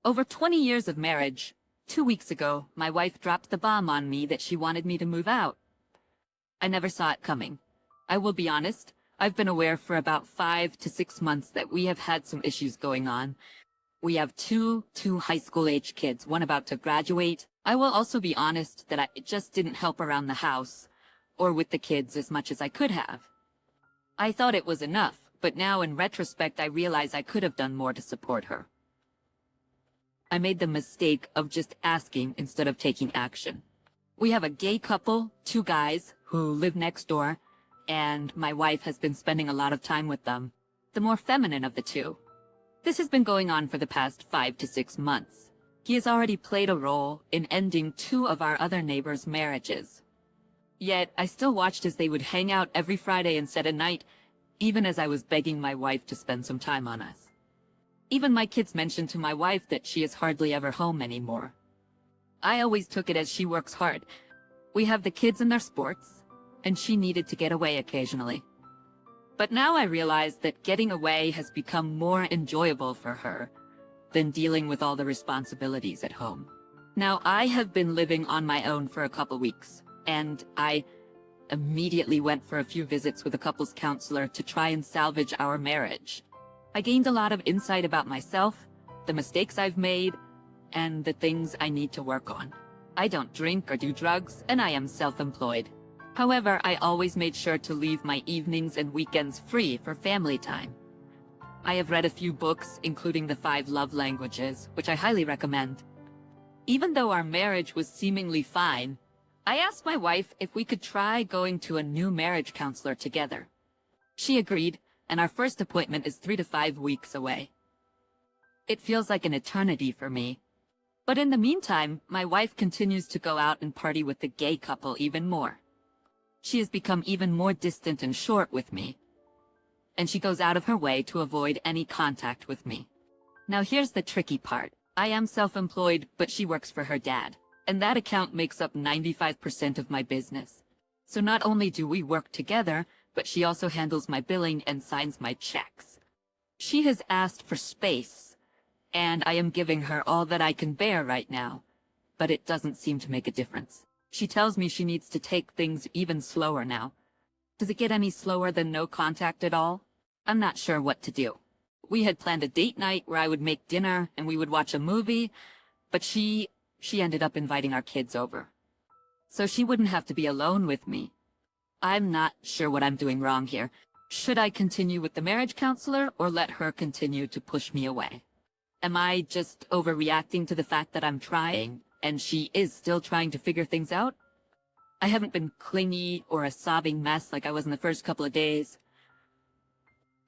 Over 20 years of marriage, 2 weeks ago, my wife dropped the bomb on me that she wanted me to move out. I never saw it coming. I will be honest, I've been aware for about 5 to 6 months that we have had some issues going on. We have two high school age kids, one about to graduate. I will also be honest that I just didn't help around the house or with the kids as much as I could have. I thought it was enough, but now in retrospect I realize I could have done more to support her. I made the mistake of just asking instead of taking action. We have a gay couple, 2 guys, who live next door, and my wife has been spending a lot of time with them, the more feminine of the two. This has been going on for the past 5 to 6 months. He has already played a role in ending 2 of our other neighbors' marriages. Yet, I still watched as they would hang out every Friday instead of night, even as I was begging my wife to spend some time on us. Even my kids mentioned to my wife that she is hardly ever home anymore. I always took it as she works hard. We have the kids in their sports, and she needed to get away occasionally. But now I realize that getting away has become more enjoyable for her than dealing with all the responsibilities at home. Now, I have been living on my own for a couple weeks, and I immediately went for a few visits with a couples counselor to try and salvage our marriage. I gained a lot of insight about myself, the mistakes I've made, and the things I need to work on. I don't drink or do drugs, and I am self-employed. However, I always made sure to leave my evenings and weekends free for family time. I have read a few books, including The 5 Love Languages, which I highly recommend. Even though our marriage was seemingly fine, I asked my wife if we could try going to a new marriage counselor together. She agreed, and our first appointment is 3 to 5 weeks away. It feels like an eternity for me. But in the meantime, my wife continues to go out and party with the gay couple even more. She has become even more distant and short with me, and she goes out of her way to avoid any contact with me. Now here's the tricky part. I am self-employed, but she works for her dad, and that account makes up 95% of my business. So not only do we work together, but she also handles my billing and signs my checks. She has asked for space, and I am giving her all that I can bear right now, but it doesn't seem to make a difference. She tells me she needs to take things even slower now. Does it get any slower than no contact at all? I'm not sure what to do. We had planned a date night where I would make dinner and we would watch a movie, but she ended up inviting our kids over, so she wouldn't have to be alone with me. I'm not sure what I'm doing wrong here. Should I continue with the marriage counselor or let her continue to push me away? Am I just overreacting to the fact that I'm trying, and she is still trying to figure things out? I haven't been clingy or a sobbing mess like I was in the first couple of days.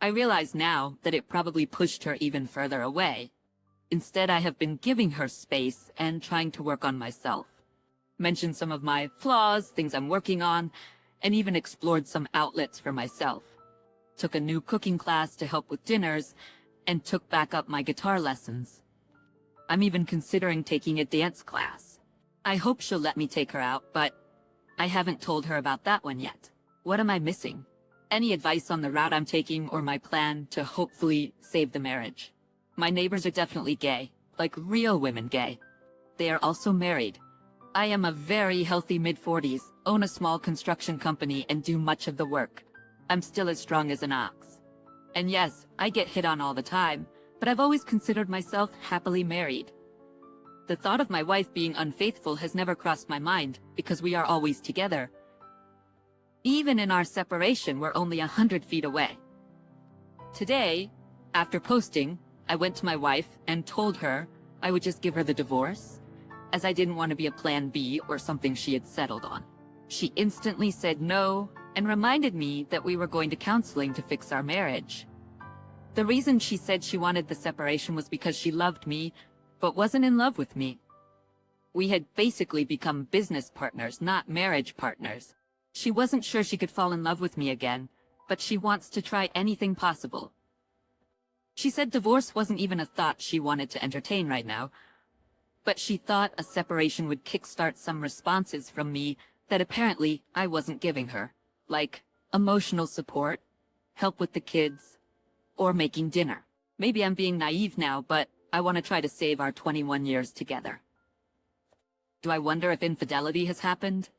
I realize now that it probably pushed her even further away. Instead, I have been giving her space and trying to work on myself. Mentioned some of my flaws, things I'm working on, and even explored some outlets for myself. Took a new cooking class to help with dinners, and took back up my guitar lessons. I'm even considering taking a dance class. I hope she'll let me take her out, but I haven't told her about that one yet. What am I missing? Any advice on the route I'm taking or my plan to hopefully save the marriage? My neighbors are definitely gay, like real women gay. They are also married. I am a very healthy mid-40s, own a small construction company, and do much of the work. I'm still as strong as an ox. And yes, I get hit on all the time, but I've always considered myself happily married. The thought of my wife being unfaithful has never crossed my mind, because we are always together. Even in our separation, we're only 100 feet away. Today, after posting, I went to my wife and told her I would just give her the divorce, as I didn't want to be a plan B or something she had settled on. She instantly said no and reminded me that we were going to counseling to fix our marriage. The reason she said she wanted the separation was because she loved me, but wasn't in love with me. We had basically become business partners, not marriage partners. She wasn't sure she could fall in love with me again, but she wants to try anything possible. She said divorce wasn't even a thought she wanted to entertain right now, but she thought a separation would kickstart some responses from me that apparently I wasn't giving her, like emotional support, help with the kids, or making dinner. Maybe I'm being naive now, but I want to try to save our 21 years together. Do I wonder if infidelity has happened?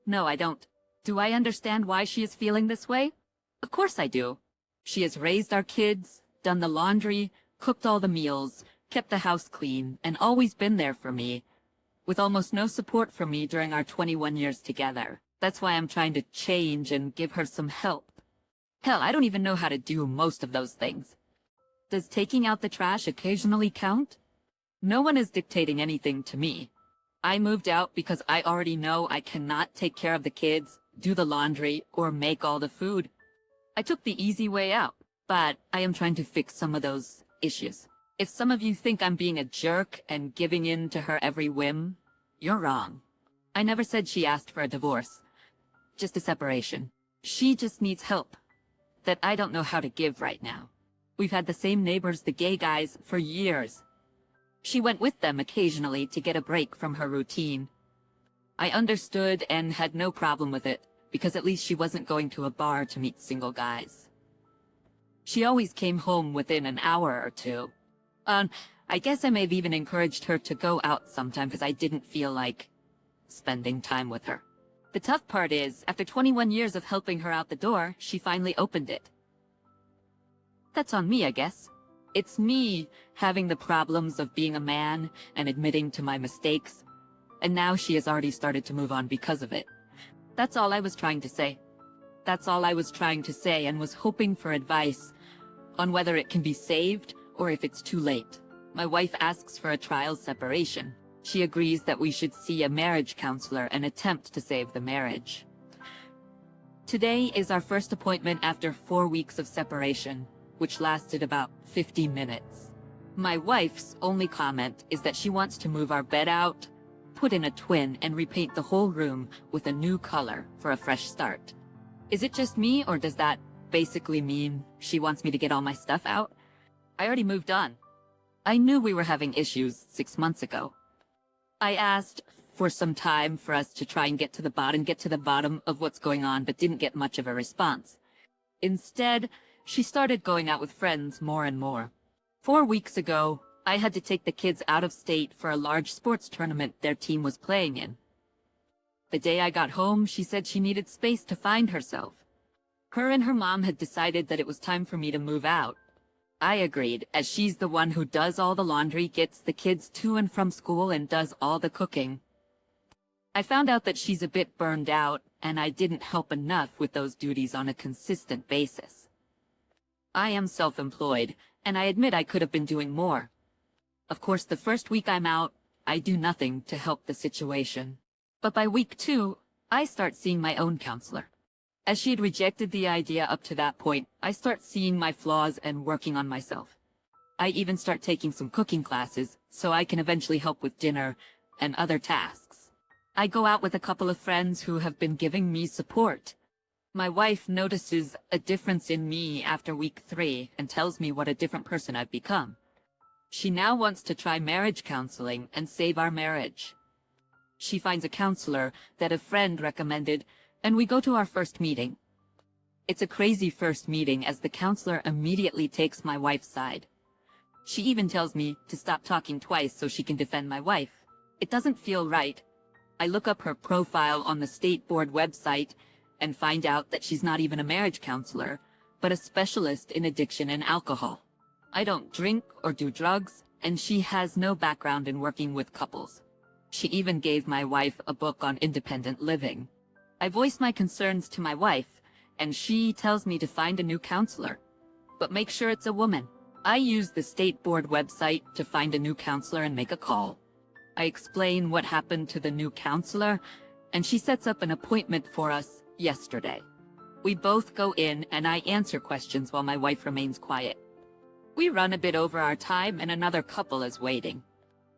No, I don't. Do I understand why she is feeling this way? Of course I do. She has raised our kids, done the laundry, cooked all the meals, kept the house clean, and always been there for me, with almost no support from me during our 21 years together. That's why I'm trying to change and give her some help. Hell, I don't even know how to do most of those things. Does taking out the trash occasionally count? No one is dictating anything to me. I moved out because I already know I cannot take care of the kids, do the laundry, or make all the food. I took the easy way out, but I am trying to fix some of those issues. If some of you think I'm being a jerk and giving in to her every whim, you're wrong. I never said she asked for a divorce. Just a separation. She just needs help that I don't know how to give right now. We've had the same neighbors, the gay guys, for years. She went with them occasionally to get a break from her routine. I understood and had no problem with it, because at least she wasn't going to a bar to meet single guys. She always came home within an hour or two. I guess I may have even encouraged her to go out sometime because I didn't feel like spending time with her. The tough part is, after 21 years of helping her out the door, she finally opened it. That's on me, I guess. It's me having the problems of being a man and admitting to my mistakes, and now she has already started to move on because of it. That's all I was trying to say. That's all I was trying to say, and was hoping for advice on whether it can be saved or if it's too late. My wife asks for a trial separation. She agrees that we should see a marriage counselor and attempt to save the marriage. Today is our first appointment after 4 weeks of separation, which lasted about 50 minutes. My wife's only comment is that she wants to move our bed out, put in a twin, and repaint the whole room with a new color for a fresh start. Is it just me, or does that basically mean she wants me to get all my stuff out? I already moved on. I knew we were having issues 6 months ago. I asked for some time for us to try and get to the bottom of what's going on, but didn't get much of a response. Instead, she started going out with friends more and more. 4 weeks ago, I had to take the kids out of state for a large sports tournament their team was playing in. The day I got home, she said she needed space to find herself. Her and her mom had decided that it was time for me to move out. I agreed, as she's the one who does all the laundry, gets the kids to and from school, and does all the cooking. I found out that she's a bit burned out, and I didn't help enough with those duties on a consistent basis. I am self-employed, and I admit I could have been doing more. Of course, the first week I'm out, I do nothing to help the situation. But by week 2, I start seeing my own counselor. As she had rejected the idea up to that point, I start seeing my flaws and working on myself. I even start taking some cooking classes, so I can eventually help with dinner and other tasks. I go out with a couple of friends who have been giving me support. My wife notices a difference in me after week 3 and tells me what a different person I've become. She now wants to try marriage counseling and save our marriage. She finds a counselor that a friend recommended, and we go to our first meeting. It's a crazy first meeting, as the counselor immediately takes my wife's side. She even tells me to stop talking twice so she can defend my wife. It doesn't feel right. I look up her profile on the state board website and find out that she's not even a marriage counselor, but a specialist in addiction and alcohol. I don't drink or do drugs, and she has no background in working with couples. She even gave my wife a book on independent living. I voice my concerns to my wife, and she tells me to find a new counselor, but make sure it's a woman. I use the state board website to find a new counselor and make a call. I explain what happened to the new counselor, and she sets up an appointment for us yesterday. We both go in, and I answer questions while my wife remains quiet. We run a bit over our time, and another couple is waiting.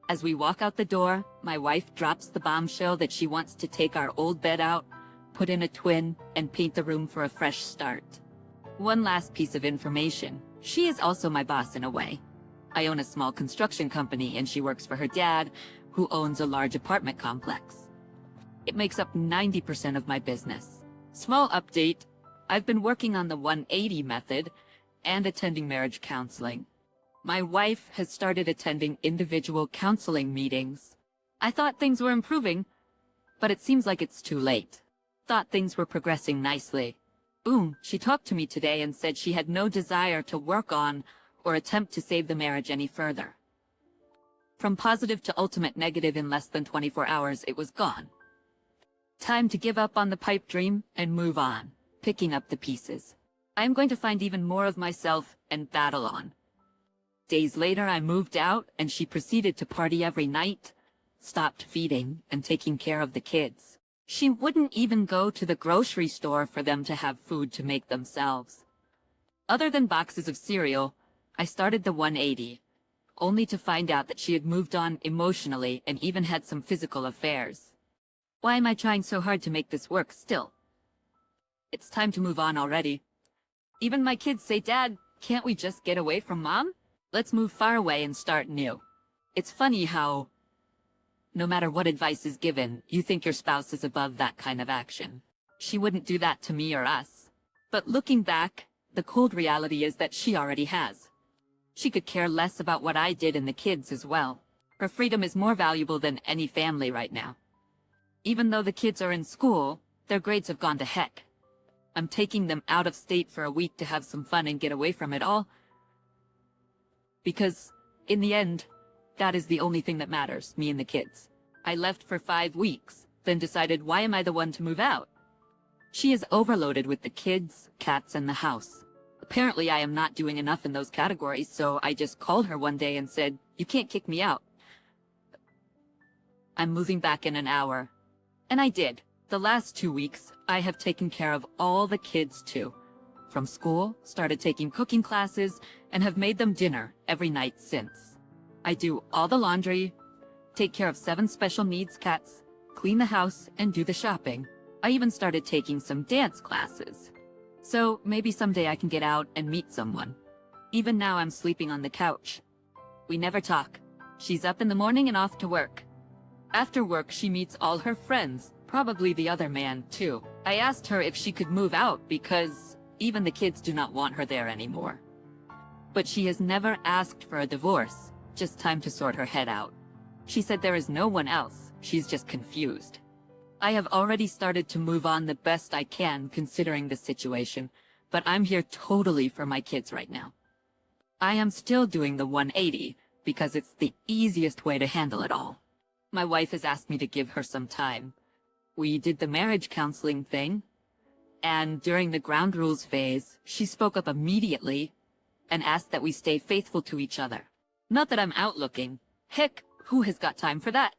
As we walk out the door, my wife drops the bombshell that she wants to take our old bed out, put in a twin, and paint the room for a fresh start. One last piece of information. She is also my boss in a way. I own a small construction company, and she works for her dad, who owns a large apartment complex. It makes up 90% of my business. Small update, I've been working on the 180 method and attending marriage counseling. My wife has started attending individual counseling meetings. I thought things were improving, but it seems like it's too late. Thought things were progressing nicely. Boom, she talked to me today and said she had no desire to work on or attempt to save the marriage any further. From positive to ultimate negative in less than 24 hours, it was gone. Time to give up on the pipe dream and move on, picking up the pieces. I am going to find even more of myself and battle on. Days later, I moved out and she proceeded to party every night, stopped feeding and taking care of the kids. She wouldn't even go to the grocery store for them to have food to make themselves. Other than boxes of cereal, I started the 180, only to find out that she had moved on emotionally and even had some physical affairs. Why am I trying so hard to make this work still? It's time to move on already. Even my kids say, "Dad, can't we just get away from Mom? Let's move far away and start new." It's funny how, no matter what advice is given, you think your spouse is above that kind of action. She wouldn't do that to me or us. But looking back, the cold reality is that she already has. She could care less about what I did and the kids as well. Her freedom is more valuable than any family right now. Even though the kids are in school, their grades have gone to heck. I'm taking them out of state for a week to have some fun and get away from it all. Because, in the end, that is the only thing that matters, me and the kids. I left for 5 weeks, then decided, why am I the one to move out? She is overloaded with the kids, cats, and the house. Apparently I am not doing enough in those categories, so I just called her one day and said, "You can't kick me out. I'm moving back in an hour." And I did. The last 2 weeks, I have taken care of all the kids too. From school, started taking cooking classes, and have made them dinner every night since. I do all the laundry, take care of 7 special needs cats, clean the house, and do the shopping. I even started taking some dance classes. So maybe someday I can get out and meet someone. Even now I'm sleeping on the couch. We never talk. She's up in the morning and off to work. After work, she meets all her friends, probably the other man too. I asked her if she could move out because even the kids do not want her there anymore. But she has never asked for a divorce, just time to sort her head out. She said there is no one else, she's just confused. I have already started to move on the best I can considering the situation, but I'm here totally for my kids right now. I am still doing the 180 because it's the easiest way to handle it all. My wife has asked me to give her some time. We did the marriage counseling thing, and during the ground rules phase, she spoke up immediately and asked that we stay faithful to each other. Not that I'm out looking. Heck, who has got time for that?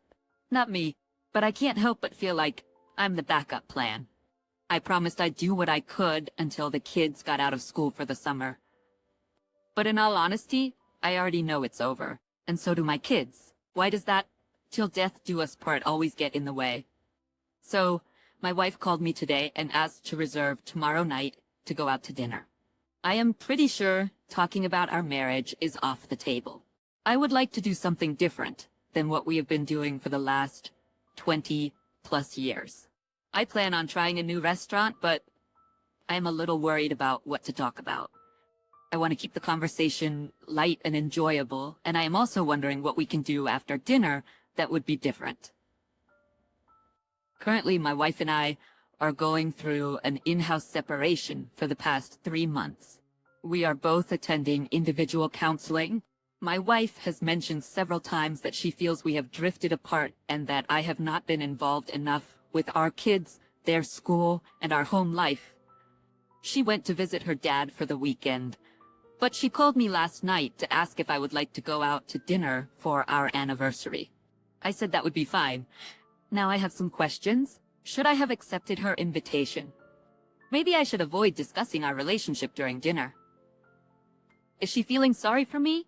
Not me. But I can't help but feel like I'm the backup plan. I promised I'd do what I could until the kids got out of school for the summer. But in all honesty, I already know it's over. And so do my kids. Why does that "till death do us part" always get in the way? So, my wife called me today and asked to reserve tomorrow night to go out to dinner. I am pretty sure talking about our marriage is off the table. I would like to do something different than what we have been doing for the last 20+ years. I plan on trying a new restaurant, but I am a little worried about what to talk about. I want to keep the conversation light and enjoyable, and I am also wondering what we can do after dinner that would be different. Currently, my wife and I are going through an in-house separation for the past 3 months. We are both attending individual counseling. My wife has mentioned several times that she feels we have drifted apart and that I have not been involved enough with our kids, their school, and our home life. She went to visit her dad for the weekend, but she called me last night to ask if I would like to go out to dinner for our anniversary. I said that would be fine. Now I have some questions. Should I have accepted her invitation? Maybe I should avoid discussing our relationship during dinner. Is she feeling sorry for me?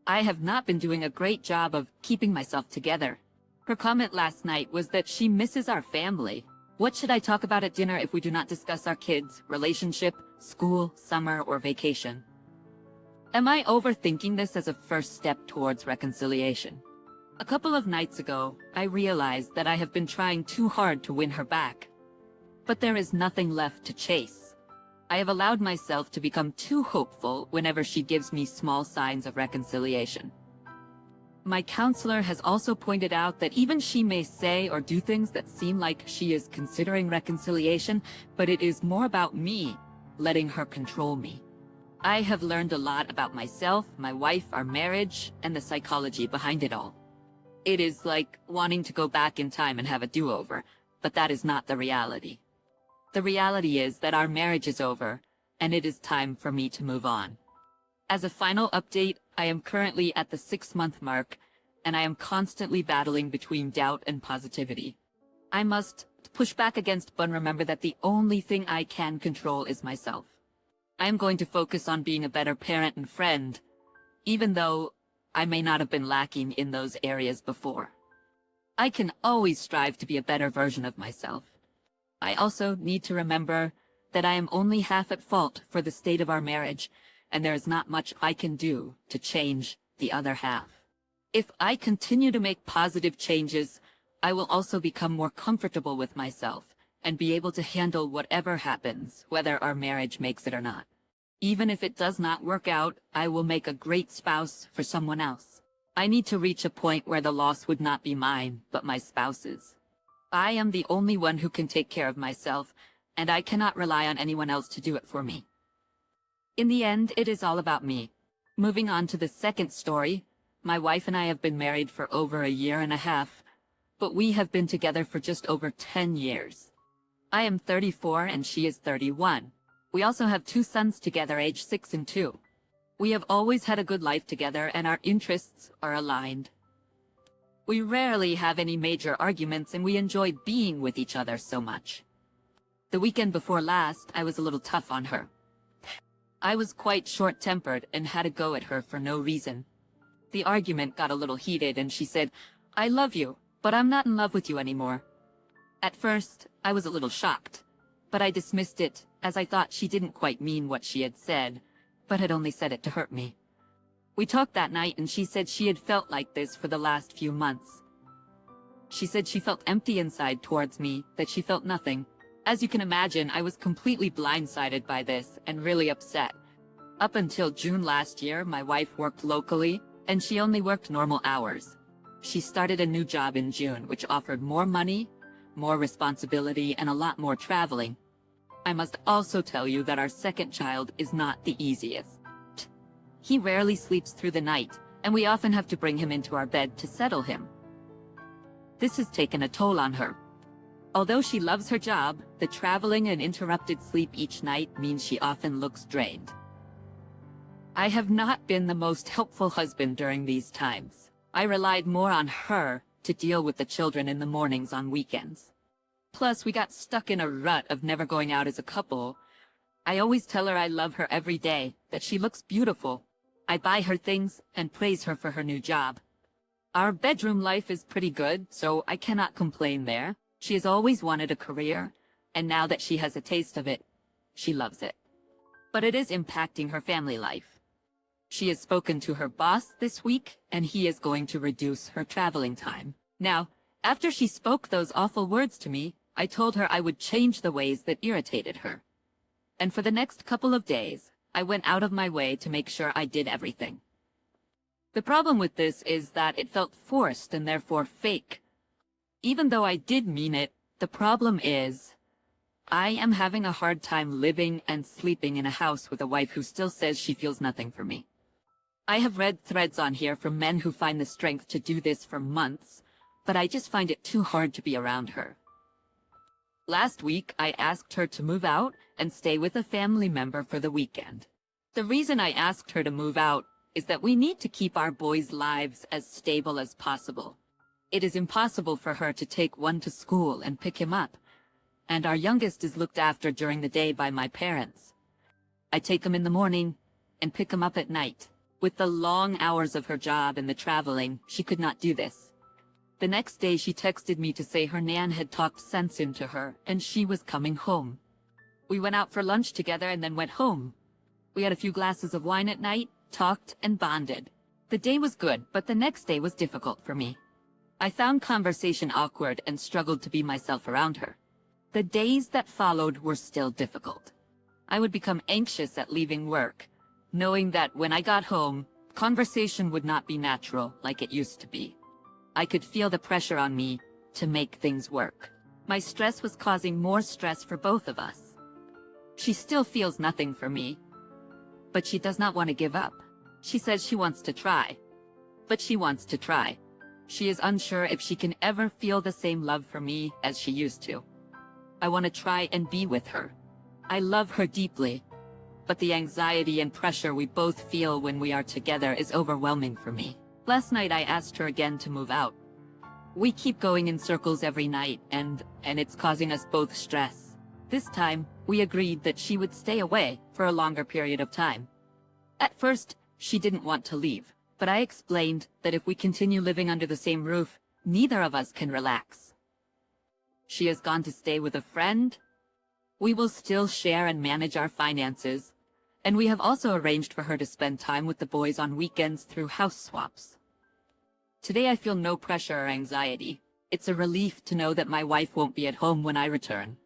I have not been doing a great job of keeping myself together. Her comment last night was that she misses our family. What should I talk about at dinner if we do not discuss our kids, relationship, school, summer, or vacation? Am I overthinking this as a first step towards reconciliation? A couple of nights ago, I realized that I have been trying too hard to win her back. But there is nothing left to chase. I have allowed myself to become too hopeful whenever she gives me small signs of reconciliation. My counselor has also pointed out that even she may say or do things that seem like she is considering reconciliation, but it is more about me letting her control me. I have learned a lot about myself, my wife, our marriage, and the psychology behind it all. It is like wanting to go back in time and have a do-over, but that is not the reality. The reality is that our marriage is over, and it is time for me to move on. As a final update, I am currently at the 6-month mark, and I am constantly battling between doubt and positivity. I must push back against but remember that the only thing I can control is myself. I am going to focus on being a better parent and friend, even though I may not have been lacking in those areas before. I can always strive to be a better version of myself. I also need to remember that I am only half at fault for the state of our marriage, and there is not much I can do to change the other half. If I continue to make positive changes, I will also become more comfortable with myself and be able to handle whatever happens, whether our marriage makes it or not. Even if it does not work out, I will make a great spouse for someone else. I need to reach a point where the loss would not be mine, but my spouse's. I am the only one who can take care of myself, and I cannot rely on anyone else to do it for me. In the end, it is all about me. Moving on to the second story, my wife and I have been married for over 1.5 years, but we have been together for just over 10 years. I am 34 and she is 31. We also have 2 sons together, aged 6 and 2. We have always had a good life together and our interests are aligned. We rarely have any major arguments and we enjoy being with each other so much. The weekend before last, I was a little tough on her. I was quite short-tempered and had a go at her for no reason. The argument got a little heated and she said, "I love you, but I'm not in love with you anymore." At first, I was a little shocked, but I dismissed it as I thought she didn't quite mean what she had said, but had only said it to hurt me. We talked that night and she said she had felt like this for the last few months. She said she felt empty inside towards me, that she felt nothing. As you can imagine, I was completely blindsided by this and really upset. Up until June last year, my wife worked locally and she only worked normal hours. She started a new job in June, which offered more money, more responsibility, and a lot more traveling. I must also tell you that our second child is not the easiest. He rarely sleeps through the night, and we often have to bring him into our bed to settle him. This has taken a toll on her. Although she loves her job, the traveling and interrupted sleep each night means she often looks drained. I have not been the most helpful husband during these times. I relied more on her to deal with the children in the mornings on weekends. Plus, we got stuck in a rut of never going out as a couple. I always tell her I love her every day, that she looks beautiful. I buy her things and praise her for her new job. Our bedroom life is pretty good, so I cannot complain there. She has always wanted a career, and now that she has a taste of it, she loves it. But it is impacting her family life. She has spoken to her boss this week, and he is going to reduce her traveling time. Now, after she spoke those awful words to me, I told her I would change the ways that irritated her. And for the next couple of days, I went out of my way to make sure I did everything. The problem with this is that it felt forced and therefore fake. Even though I did mean it, the problem is, I am having a hard time living and sleeping in a house with a wife who still says she feels nothing for me. I have read threads on here from men who find the strength to do this for months, but I just find it too hard to be around her. Last week, I asked her to move out and stay with a family member for the weekend. The reason I asked her to move out is that we need to keep our boys' lives as stable as possible. It is impossible for her to take one to school and pick him up, and our youngest is looked after during the day by my parents. I take him in the morning and pick him up at night. With the long hours of her job and the traveling, she could not do this. The next day she texted me to say her nan had talked sense into her and she was coming home. We went out for lunch together and then went home. We had a few glasses of wine at night, talked, and bonded. The day was good, but the next day was difficult for me. I found conversation awkward and struggled to be myself around her. The days that followed were still difficult. I would become anxious at leaving work, knowing that when I got home, conversation would not be natural like it used to be. I could feel the pressure on me to make things work. My stress was causing more stress for both of us. She still feels nothing for me, but she does not want to give up. She says she wants to try, but she wants to try. She is unsure if she can ever feel the same love for me as she used to. I want to try and be with her. I love her deeply, but the anxiety and pressure we both feel when we are together is overwhelming for me. Last night I asked her again to move out. We keep going in circles every night, and it's causing us both stress. This time, we agreed that she would stay away for a longer period of time. At first, she didn't want to leave, but I explained that if we continue living under the same roof, neither of us can relax. She has gone to stay with a friend. We will still share and manage our finances, and we have also arranged for her to spend time with the boys on weekends through house swaps. Today I feel no pressure or anxiety. It's a relief to know that my wife won't be at home when I return.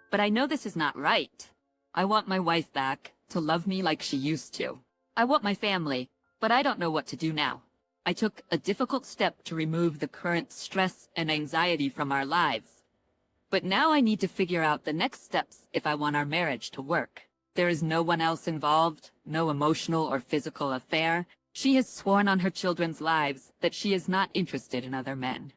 But I know this is not right. I want my wife back, to love me like she used to. I want my family, but I don't know what to do now. I took a difficult step to remove the current stress and anxiety from our lives. But now I need to figure out the next steps if I want our marriage to work. There is no one else involved, no emotional or physical affair. She has sworn on her children's lives that she is not interested in other men.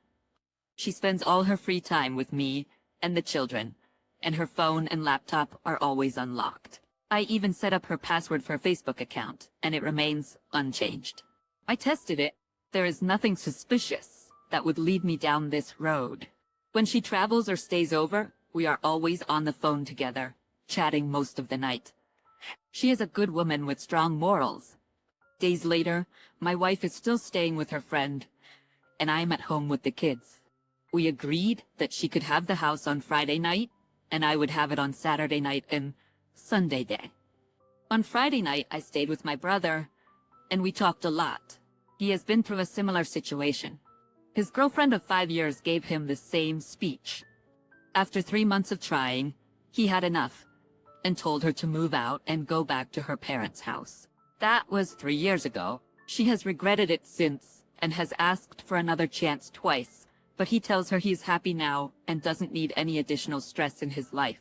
She spends all her free time with me and the children, and her phone and laptop are always unlocked. I even set up her password for a Facebook account, and it remains unchanged. I tested it. There is nothing suspicious that would lead me down this road. When she travels or stays over, we are always on the phone together, chatting most of the night. She is a good woman with strong morals. Days later, my wife is still staying with her friend, and I am at home with the kids. We agreed that she could have the house on Friday night, and I would have it on Saturday night and Sunday day. On Friday night, I stayed with my brother, and we talked a lot. He has been through a similar situation. His girlfriend of 5 years gave him the same speech. After 3 months of trying, he had enough, and told her to move out and go back to her parents' house. That was 3 years ago. She has regretted it since, and has asked for another chance twice, but he tells her he is happy now and doesn't need any additional stress in his life.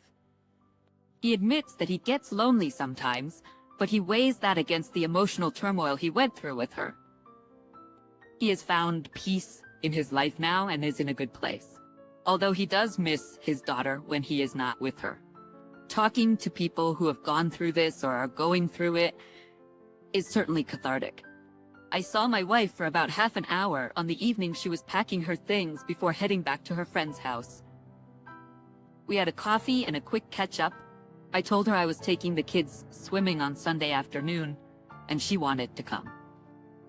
He admits that he gets lonely sometimes, but he weighs that against the emotional turmoil he went through with her. He has found peace in his life now and is in a good place, although he does miss his daughter when he is not with her. Talking to people who have gone through this or are going through it is certainly cathartic. I saw my wife for about half an hour on the evening she was packing her things before heading back to her friend's house. We had a coffee and a quick catch-up. I told her I was taking the kids swimming on Sunday afternoon, and she wanted to come.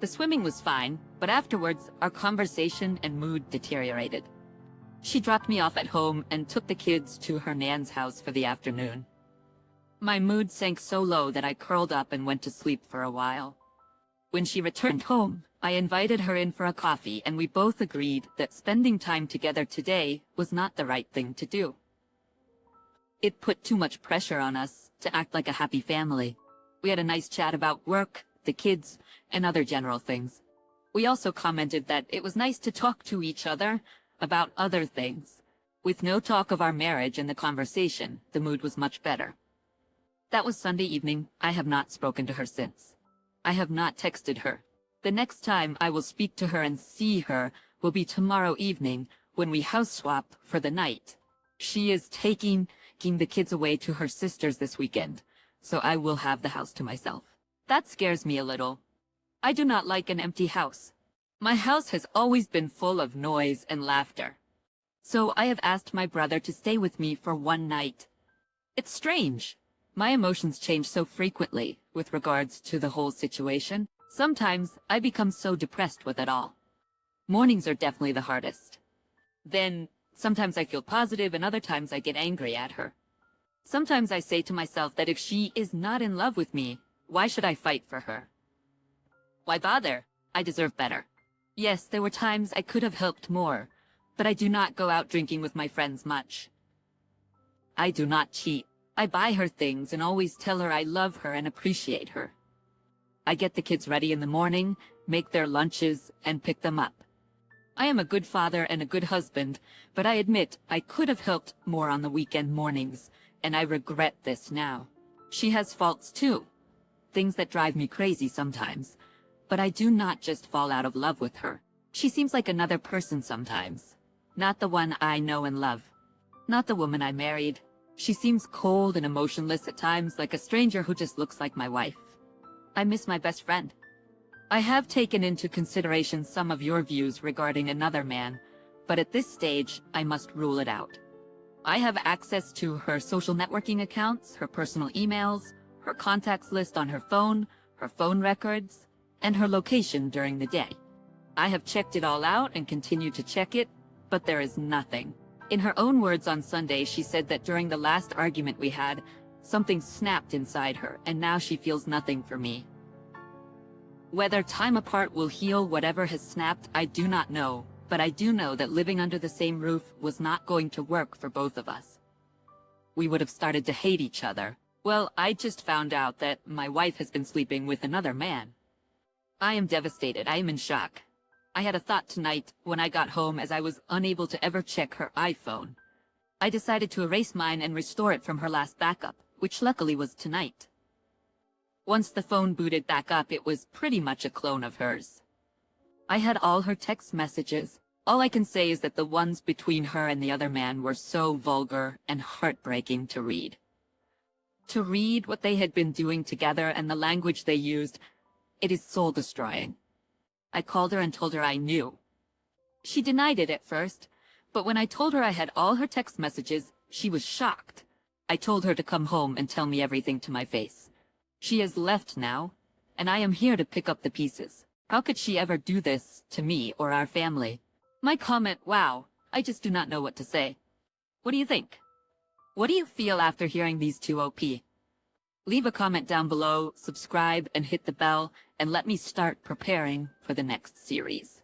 The swimming was fine, but afterwards, our conversation and mood deteriorated. She dropped me off at home and took the kids to her nan's house for the afternoon. My mood sank so low that I curled up and went to sleep for a while. When she returned home, I invited her in for a coffee, and we both agreed that spending time together today was not the right thing to do. It put too much pressure on us to act like a happy family. We had a nice chat about work, the kids, and other general things. We also commented that it was nice to talk to each other about other things. With no talk of our marriage in the conversation, the mood was much better. That was Sunday evening. I have not spoken to her since. I have not texted her. The next time I will speak to her and see her will be tomorrow evening when we house swap for the night. She is taking the kids away to her sister's this weekend, so I will have the house to myself. That scares me a little. I do not like an empty house. My house has always been full of noise and laughter. So I have asked my brother to stay with me for one night. It's strange. My emotions change so frequently with regards to the whole situation. Sometimes I become so depressed with it all. Mornings are definitely the hardest. Then sometimes I feel positive and other times I get angry at her. Sometimes I say to myself that if she is not in love with me, why should I fight for her? Why bother? I deserve better. Yes, there were times I could have helped more, but I do not go out drinking with my friends much. I do not cheat. I buy her things and always tell her I love her and appreciate her. I get the kids ready in the morning, make their lunches, and pick them up. I am a good father and a good husband, but I admit I could have helped more on the weekend mornings, and I regret this now. She has faults too, things that drive me crazy sometimes, but I do not just fall out of love with her. She seems like another person sometimes, not the one I know and love, not the woman I married. She seems cold and emotionless at times, like a stranger who just looks like my wife. I miss my best friend. I have taken into consideration some of your views regarding another man, but at this stage, I must rule it out. I have access to her social networking accounts, her personal emails, her contacts list on her phone records, and her location during the day. I have checked it all out and continue to check it, but there is nothing. In her own words on Sunday, she said that during the last argument we had, something snapped inside her, and now she feels nothing for me. Whether time apart will heal whatever has snapped, I do not know, but I do know that living under the same roof was not going to work for both of us. We would have started to hate each other. Well, I just found out that my wife has been sleeping with another man. I am devastated. I am in shock. I had a thought tonight when I got home, as I was unable to ever check her iPhone. I decided to erase mine and restore it from her last backup, which luckily was tonight. Once the phone booted back up, it was pretty much a clone of hers. I had all her text messages. All I can say is that the ones between her and the other man were so vulgar and heartbreaking to read. To read what they had been doing together and the language they used, it is soul-destroying. I called her and told her I knew. She denied it at first, but when I told her I had all her text messages, she was shocked. I told her to come home and tell me everything to my face. She has left now, and I am here to pick up the pieces. How could she ever do this to me or our family? My comment, wow, I just do not know what to say. What do you think? What do you feel after hearing these two OP? Leave a comment down below, subscribe, and hit the bell, and let me start preparing for the next series.